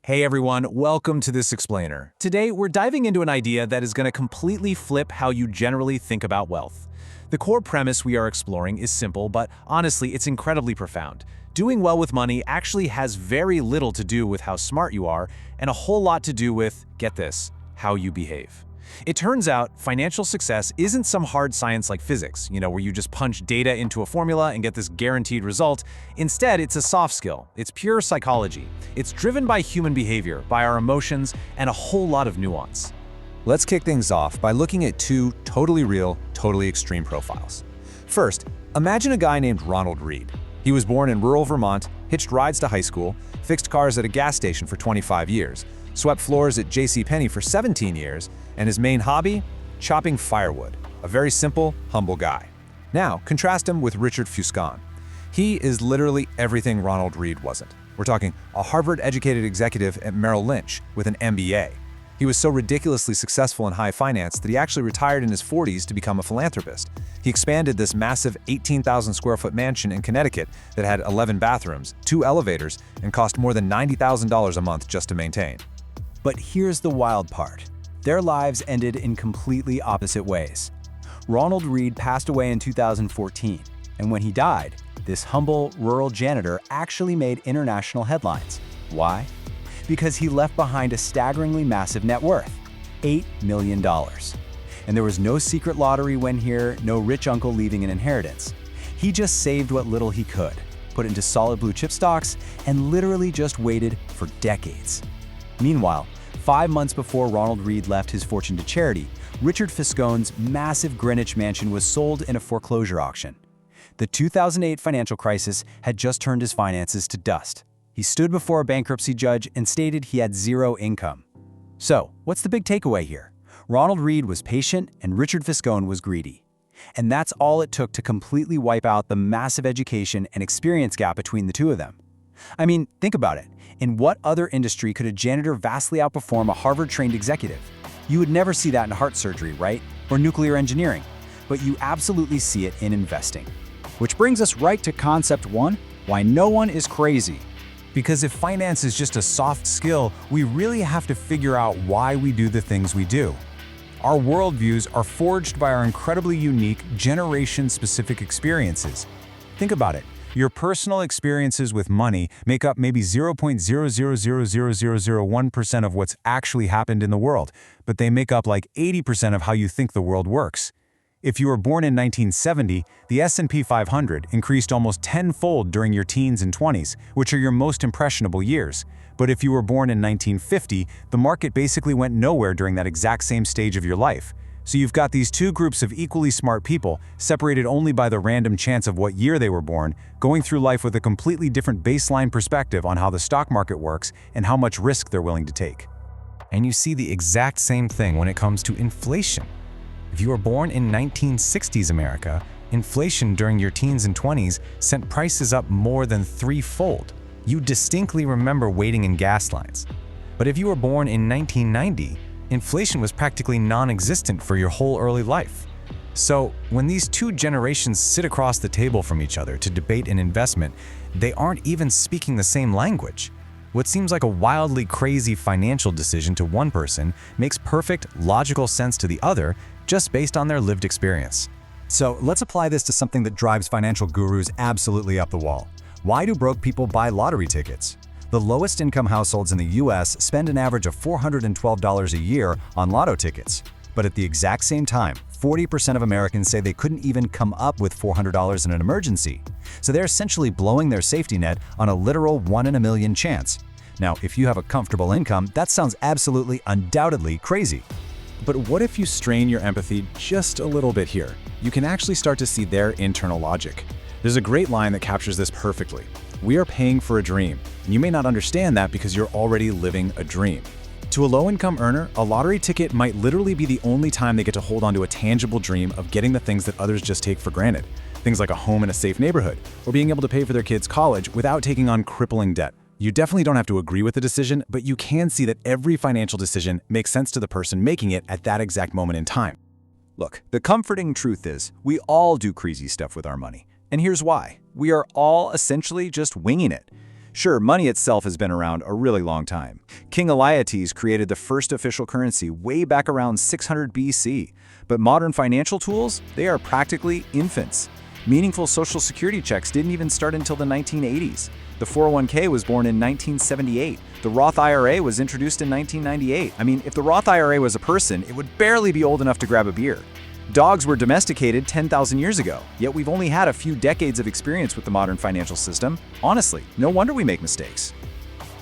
Hey everyone, welcome to this explainer. Today, we're diving into an idea that is going to completely flip how you generally think about wealth. The core premise we are exploring is simple, but honestly, it's incredibly profound. Doing well with money actually has very little to do with how smart you are, and a whole lot to do with, get this, how you behave. It turns out financial success isn't some hard science like physics, where you just punch data into a formula and get this guaranteed result. Instead, it's a soft skill. It's pure psychology. It's driven by human behavior, by our emotions, and a whole lot of nuance. Let's kick things off by looking at two totally real, totally extreme profiles. First, imagine a guy named Ronald Read. He was born in rural Vermont, hitched rides to high school, fixed cars at a gas station for 25 years, swept floors at JCPenney for 17 years, and his main hobby? Chopping firewood. A very simple, humble guy. Now, contrast him with Richard Fuscon. He is literally everything Ronald Read wasn't. We're talking a Harvard-educated executive at Merrill Lynch with an MBA. He was so ridiculously successful in high finance that he actually retired in his 40s to become a philanthropist. He expanded this massive 18,000 square foot mansion in Connecticut that had 11 bathrooms, 2 elevators, and cost more than $90,000 a month just to maintain. But here's the wild part. Their lives ended in completely opposite ways. Ronald Read passed away in 2014, and when he died, this humble rural janitor actually made international headlines. Why? Because he left behind a staggeringly massive net worth, $8 million. And there was no secret lottery win here, no rich uncle leaving an inheritance. He just saved what little he could, put it into solid blue chip stocks, and literally just waited for decades. Meanwhile, 5 months before Ronald Read left his fortune to charity, Richard Fuscon's massive Greenwich mansion was sold in a foreclosure auction. The 2008 financial crisis had just turned his finances to dust. He stood before a bankruptcy judge and stated he had zero income. So, what's the big takeaway here? Ronald Read was patient and Richard Fuscon was greedy. And that's all it took to completely wipe out the massive education and experience gap between the two of them. I mean, think about it. In what other industry could a janitor vastly outperform a Harvard-trained executive? You would never see that in heart surgery, right? Or nuclear engineering. But you absolutely see it in investing. Which brings us right to concept one, why no one is crazy. Because if finance is just a soft skill, we really have to figure out why we do the things we do. Our worldviews are forged by our incredibly unique, generation-specific experiences. Think about it. Your personal experiences with money make up maybe 0.0000001% of what's actually happened in the world, but they make up like 80% of how you think the world works. If you were born in 1970, the S&P 500 increased almost tenfold during your teens and 20s, which are your most impressionable years. But if you were born in 1950, the market basically went nowhere during that exact same stage of your life. So you've got these two groups of equally smart people, separated only by the random chance of what year they were born, going through life with a completely different baseline perspective on how the stock market works and how much risk they're willing to take. And you see the exact same thing when it comes to inflation. If you were born in 1960s America, inflation during your teens and 20s sent prices up more than threefold. You distinctly remember waiting in gas lines. But if you were born in 1990, inflation was practically non-existent for your whole early life. So, when these two generations sit across the table from each other to debate an investment, they aren't even speaking the same language. What seems like a wildly crazy financial decision to one person makes perfect, logical sense to the other just based on their lived experience. So let's apply this to something that drives financial gurus absolutely up the wall. Why do broke people buy lottery tickets? The lowest income households in the US spend an average of $412 a year on lotto tickets. But at the exact same time, 40% of Americans say they couldn't even come up with $400 in an emergency. So they're essentially blowing their safety net on a literal 1 in a million chance. Now, if you have a comfortable income, that sounds absolutely, undoubtedly crazy. But what if you strain your empathy just a little bit here? You can actually start to see their internal logic. There's a great line that captures this perfectly. We are paying for a dream, and you may not understand that because you're already living a dream. To a low-income earner, a lottery ticket might literally be the only time they get to hold onto a tangible dream of getting the things that others just take for granted. Things like a home in a safe neighborhood, or being able to pay for their kids' college without taking on crippling debt. You definitely don't have to agree with the decision, but you can see that every financial decision makes sense to the person making it at that exact moment in time. Look, the comforting truth is, we all do crazy stuff with our money. And here's why. We are all essentially just winging it. Sure, money itself has been around a really long time. King Eliautes created the first official currency way back around 600 BC. But modern financial tools, they are practically infants. Meaningful social security checks didn't even start until the 1980s. The 401k was born in 1978. The Roth IRA was introduced in 1998. I mean, if the Roth IRA was a person, it would barely be old enough to grab a beer. Dogs were domesticated 10,000 years ago, yet we've only had a few decades of experience with the modern financial system. Honestly, no wonder we make mistakes.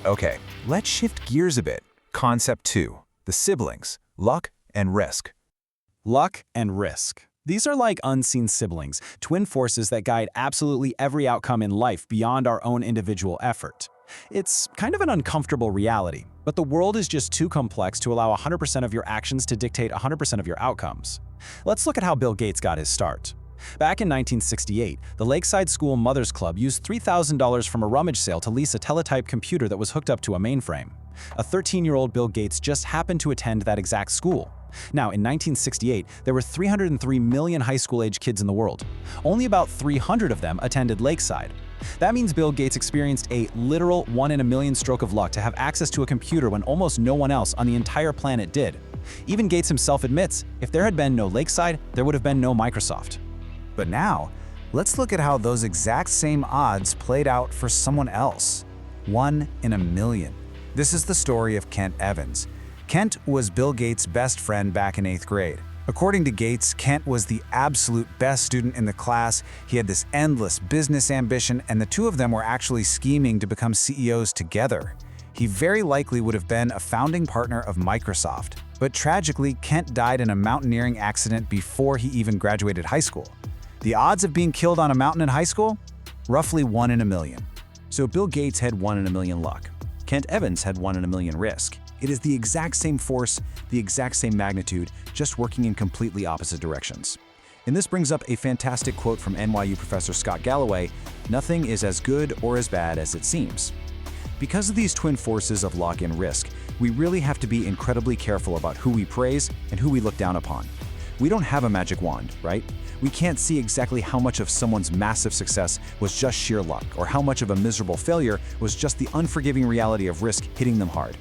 Okay, let's shift gears a bit. Concept 2, the siblings, luck and risk. Luck and risk. These are like unseen siblings, twin forces that guide absolutely every outcome in life beyond our own individual effort. It's kind of an uncomfortable reality, but the world is just too complex to allow 100% of your actions to dictate 100% of your outcomes. Let's look at how Bill Gates got his start. Back in 1968, the Lakeside School Mothers Club used $3,000 from a rummage sale to lease a teletype computer that was hooked up to a mainframe. A 13-year-old Bill Gates just happened to attend that exact school. Now, in 1968, there were 303 million high school-age kids in the world. Only about 300 of them attended Lakeside. That means Bill Gates experienced a literal 1 in a million stroke of luck to have access to a computer when almost no one else on the entire planet did. Even Gates himself admits, if there had been no Lakeside, there would have been no Microsoft. But now, let's look at how those exact same odds played out for someone else. 1 in a million. This is the story of Kent Evans. Kent was Bill Gates' best friend back in 8th grade. According to Gates, Kent was the absolute best student in the class. He had this endless business ambition, and the two of them were actually scheming to become CEOs together. He very likely would have been a founding partner of Microsoft. But tragically, Kent died in a mountaineering accident before he even graduated high school. The odds of being killed on a mountain in high school? Roughly 1 in a million. So Bill Gates had 1 in a million luck. Kent Evans had 1 in a million risk. It is the exact same force, the exact same magnitude, just working in completely opposite directions. And this brings up a fantastic quote from NYU professor Scott Galloway: "Nothing is as good or as bad as it seems." Because of these twin forces of luck and risk, we really have to be incredibly careful about who we praise and who we look down upon. We don't have a magic wand, right? We can't see exactly how much of someone's massive success was just sheer luck, or how much of a miserable failure was just the unforgiving reality of risk hitting them hard.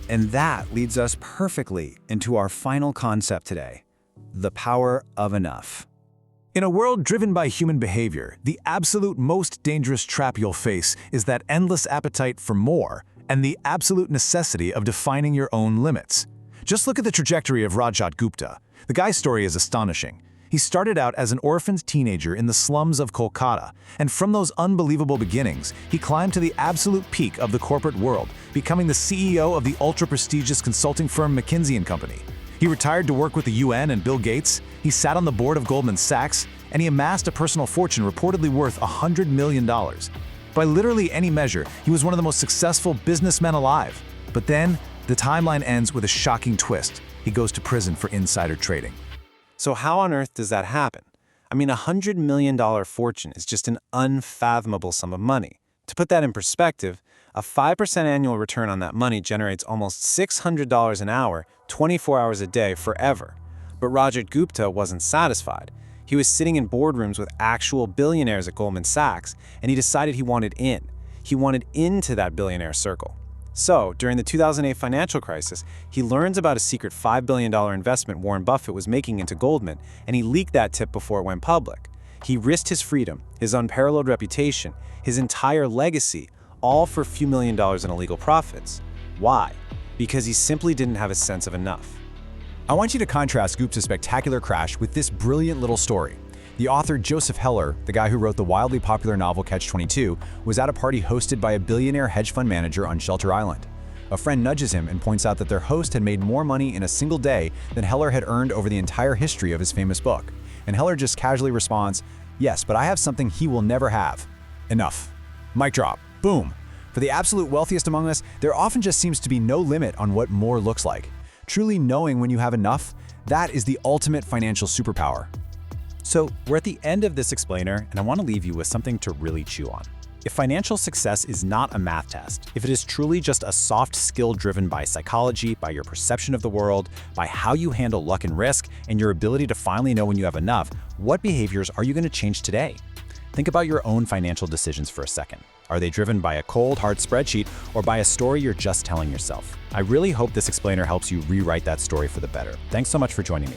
And that leads us perfectly into our final concept today: the power of enough. In a world driven by human behavior, the absolute most dangerous trap you'll face is that endless appetite for more and the absolute necessity of defining your own limits. Just look at the trajectory of Rajat Gupta. The guy's story is astonishing. He started out as an orphaned teenager in the slums of Kolkata, and from those unbelievable beginnings, he climbed to the absolute peak of the corporate world, becoming the CEO of the ultra-prestigious consulting firm McKinsey & Company. He retired to work with the UN and Bill Gates, he sat on the board of Goldman Sachs, and he amassed a personal fortune reportedly worth $100 million. By literally any measure, he was one of the most successful businessmen alive. But then, the timeline ends with a shocking twist. He goes to prison for insider trading. So how on earth does that happen? I mean, $100 million fortune is just an unfathomable sum of money. To put that in perspective, a 5% annual return on that money generates almost $600 an hour, 24 hours a day, forever. But Rajat Gupta wasn't satisfied. He was sitting in boardrooms with actual billionaires at Goldman Sachs, and he decided he wanted in. He wanted into that billionaire circle. So, during the 2008 financial crisis, he learns about a secret $5 billion investment Warren Buffett was making into Goldman, and he leaked that tip before it went public. He risked his freedom, his unparalleled reputation, his entire legacy, all for a few $1 million in illegal profits. Why? Because he simply didn't have a sense of enough. I want you to contrast Gupta's spectacular crash with this brilliant little story. The author Joseph Heller, the guy who wrote the wildly popular novel Catch-22, was at a party hosted by a billionaire hedge fund manager on Shelter Island. A friend nudges him and points out that their host had made more money in a single day than Heller had earned over the entire history of his famous book. And Heller just casually responds, "Yes, but I have something he will never have. Enough." Mic drop. Boom. For the absolute wealthiest among us, there often just seems to be no limit on what more looks like. Truly knowing when you have enough, that is the ultimate financial superpower. So, we're at the end of this explainer, and I want to leave you with something to really chew on. If financial success is not a math test, if it is truly just a soft skill driven by psychology, by your perception of the world, by how you handle luck and risk, and your ability to finally know when you have enough, what behaviors are you going to change today? Think about your own financial decisions for a second. Are they driven by a cold, hard spreadsheet or by a story you're just telling yourself? I really hope this explainer helps you rewrite that story for the better. Thanks so much for joining me.